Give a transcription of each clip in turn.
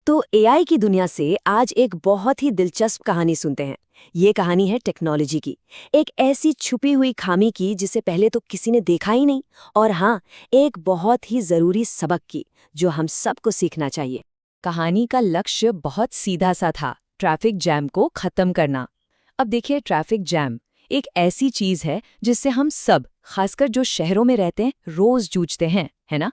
तो एआई की दुनिया से आज एक बहुत ही दिलचस्प कहानी सुनते हैं। ये कहानी है टेक्नोलॉजी की, एक ऐसी छुपी हुई खामी की जिसे पहले तो किसी ने देखा ही नहीं, और हाँ, एक बहुत ही जरूरी सबक की जो हम सबको सीखना चाहिए। कहानी का लक्ष्य बहुत सीधा सा था, ट्रैफिक जैम को खत्म करना। अब देखिए, ट्रैफिक जैम एक ऐसी चीज है जिससे हम सब, खासकर जो शहरों में रहते हैं, रोज जूझते हैं, है ना?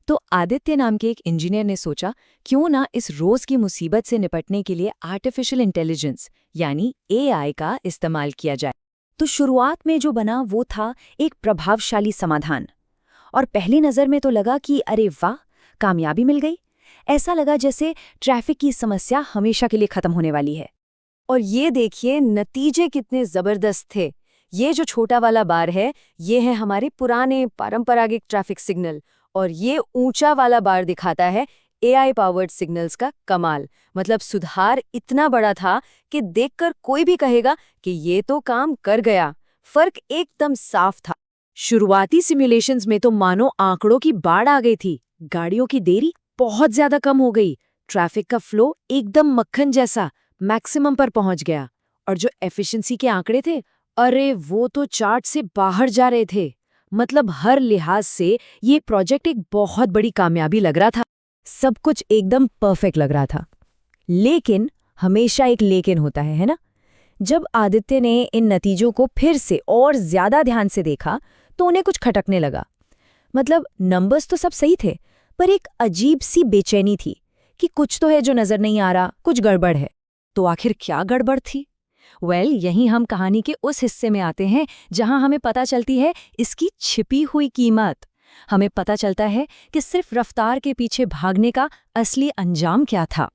तो आदित्य नाम के एक इंजीनियर ने सोचा, क्यों ना इस रोज की मुसीबत से निपटने के लिए आर्टिफिशियल इंटेलिजेंस यानी एआई का इस्तेमाल किया जाए। तो शुरुआत में जो बना वो था एक प्रभावशाली समाधान, और पहली नज़र में तो लगा कि अरे वाह, कामयाबी मिल गई। ऐसा लगा जैसे ट्रैफिक की समस्या हमेशा के लिए खत्म होने वाली है। और ये देखिए, नतीजे कितने जबरदस्त थे। ये जो छोटा वाला बार है, ये है हमारे पुराने पारंपरिक ट्रैफिक सिग्नल, और ये ऊंचा वाला बार दिखाता है एआई पावर्ड सिग्नल्स का कमाल। मतलब सुधार इतना बड़ा था कि देखकर कोई भी कहेगा कि ये तो काम कर गया। फर्क एकदम साफ था। शुरुआती सिमुलेशंस में तो मानो आंकड़ों की बाढ़ आ गई थी। गाड़ियों की देरी बहुत ज्यादा कम हो गई, ट्रैफिक का फ्लो एकदम मक्खन जैसा मैक्सिमम पर पहुंच गया, और जो एफिशिएंसी के आंकड़े थे, अरे वो तो चार्ट से बाहर जा रहे थे। मतलब हर लिहाज से ये प्रोजेक्ट एक बहुत बड़ी कामयाबी लग रहा था। सब कुछ एकदम परफेक्ट लग रहा था। लेकिन हमेशा एक लेकिन होता है ना? जब आदित्य ने इन नतीजों को फिर से और ज्यादा ध्यान से देखा तो उन्हें कुछ खटकने लगा। मतलब नंबर्स तो सब सही थे, पर एक अजीब सी बेचैनी थी कि कुछ तो है जो नजर नहीं आ रहा, कुछ गड़बड़ है। तो आखिर क्या गड़बड़ थी? यहीं हम कहानी के उस हिस्से में आते हैं जहां हमें पता चलती है इसकी छिपी हुई कीमत। हमें पता चलता है कि सिर्फ रफ्तार के पीछे भागने का असली अंजाम क्या था।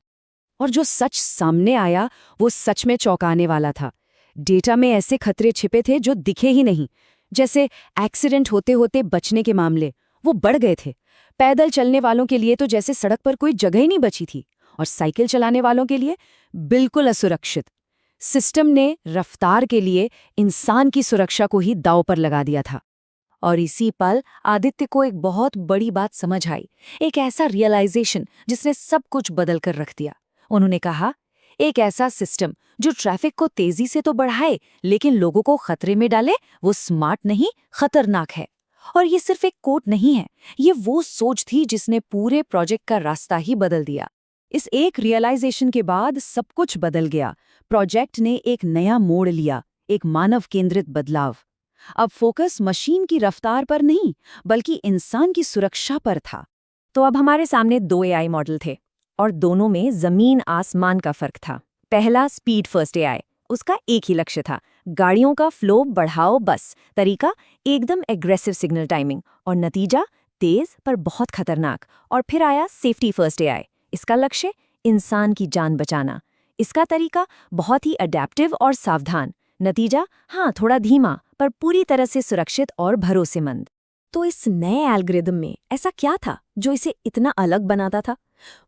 और जो सच सामने आया वो सच में चौंकाने वाला था। डेटा में ऐसे खतरे छिपे थे जो दिखे ही नहीं। जैसे एक्सीडेंट होते होते बचने के मामले, वो बढ़ गए थे। पैदल चलने वालों के लिए तो जैसे सड़क पर कोई जगह ही नहीं बची थी, और साइकिल चलाने वालों के लिए बिल्कुल असुरक्षित। सिस्टम ने रफ्तार के लिए इंसान की सुरक्षा को ही दांव पर लगा दिया था। और इसी पल आदित्य को एक बहुत बड़ी बात समझ आई, एक ऐसा रियलाइजेशन जिसने सब कुछ बदल कर रख दिया। उन्होंने कहा, एक ऐसा सिस्टम जो ट्रैफिक को तेजी से तो बढ़ाए लेकिन लोगों को खतरे में डाले, वो स्मार्ट नहीं, खतरनाक है। और ये सिर्फ एक कोट नहीं है, ये वो सोच थी जिसने पूरे प्रोजेक्ट का रास्ता ही बदल दिया। इस एक रियलाइजेशन के बाद सब कुछ बदल गया। प्रोजेक्ट ने एक नया मोड़ लिया, एक मानव केंद्रित बदलाव। अब फोकस मशीन की रफ्तार पर नहीं, बल्कि इंसान की सुरक्षा पर था। तो अब हमारे सामने दो एआई मॉडल थे, और दोनों में जमीन आसमान का फर्क था। पहला स्पीड फर्स्ट एआई, उसका एक ही लक्ष्य था, गाड़ियों का फ्लो बढ़ाओ बस। तरीका एकदम एग्रेसिव सिग्नल टाइमिंग, और नतीजा तेज पर बहुत खतरनाक। और फिर आया सेफ्टी फर्स्ट एआई, इसका लक्ष्य इंसान की जान बचाना। इसका तरीका बहुत ही अडेप्टिव और सावधान। नतीजा हाँ, थोड़ा धीमा पर पूरी तरह से सुरक्षित और भरोसेमंद। तो इस नए एल्गोरिदम में ऐसा क्या था जो इसे इतना अलग बनाता था?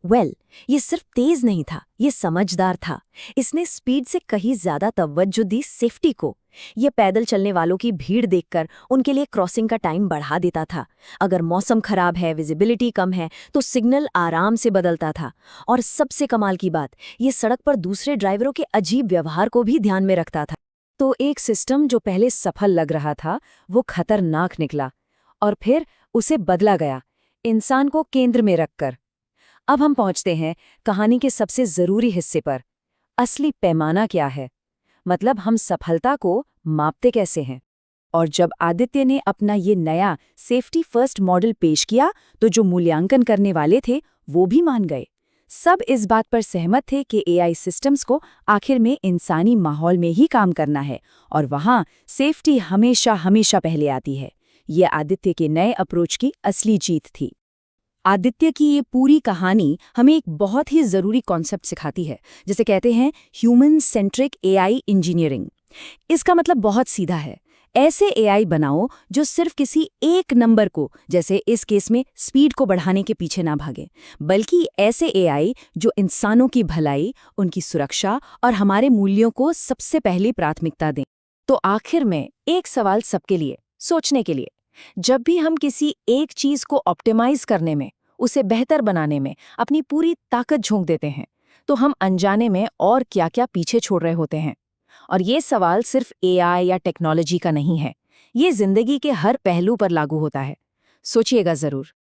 ये सिर्फ तेज नहीं था, ये समझदार था। इसने स्पीड से कहीं ज्यादा तवज्जो दी सेफ्टी को। ये पैदल चलने वालों की भीड़ देखकर उनके लिए क्रॉसिंग का टाइम बढ़ा देता था। अगर मौसम खराब है, विजिबिलिटी कम है, तो सिग्नल आराम से बदलता था। और सबसे कमाल की बात, ये सड़क पर दूसरे ड्राइवरों के अजीब व्यवहार को भी ध्यान में रखता था। तो एक सिस्टम जो पहले सफल लग रहा था, वो खतरनाक निकला। और फिर उसे बदला गया, इंसान को केंद्र में रखकर। अब हम पहुंचते हैं कहानी के सबसे जरूरी हिस्से पर। असली पैमाना क्या है? मतलब हम सफलता को मापते कैसे हैं? और जब आदित्य ने अपना ये नया सेफ्टी फर्स्ट मॉडल पेश किया, तो जो मूल्यांकन करने वाले थे वो भी मान गए। सब इस बात पर सहमत थे कि एआई सिस्टम्स को आखिर में इंसानी माहौल में ही काम करना है, और वहाँ सेफ्टी हमेशा हमेशा पहले आती है। ये आदित्य के नए अप्रोच की असली जीत थी। आदित्य की ये पूरी कहानी हमें एक बहुत ही जरूरी कॉन्सेप्ट सिखाती है, जिसे कहते हैं ह्यूमन सेंट्रिक एआई इंजीनियरिंग। इसका मतलब बहुत सीधा है, ऐसे एआई बनाओ जो सिर्फ किसी एक नंबर को, जैसे इस केस में स्पीड को बढ़ाने के पीछे ना भागे, बल्कि ऐसे एआई जो इंसानों की भलाई, उनकी सुरक्षा और हमारे मूल्यों को सबसे पहली प्राथमिकता दें। तो आखिर में एक सवाल सबके लिए सोचने के लिए, जब भी हम किसी एक चीज को ऑप्टिमाइज करने में, उसे बेहतर बनाने में अपनी पूरी ताकत झोंक देते हैं, तो हम अनजाने में और क्या-क्या पीछे छोड़ रहे होते हैं। और ये सवाल सिर्फ एआई या टेक्नोलॉजी का नहीं है, ये जिंदगी के हर पहलू पर लागू होता है। सोचिएगा जरूर।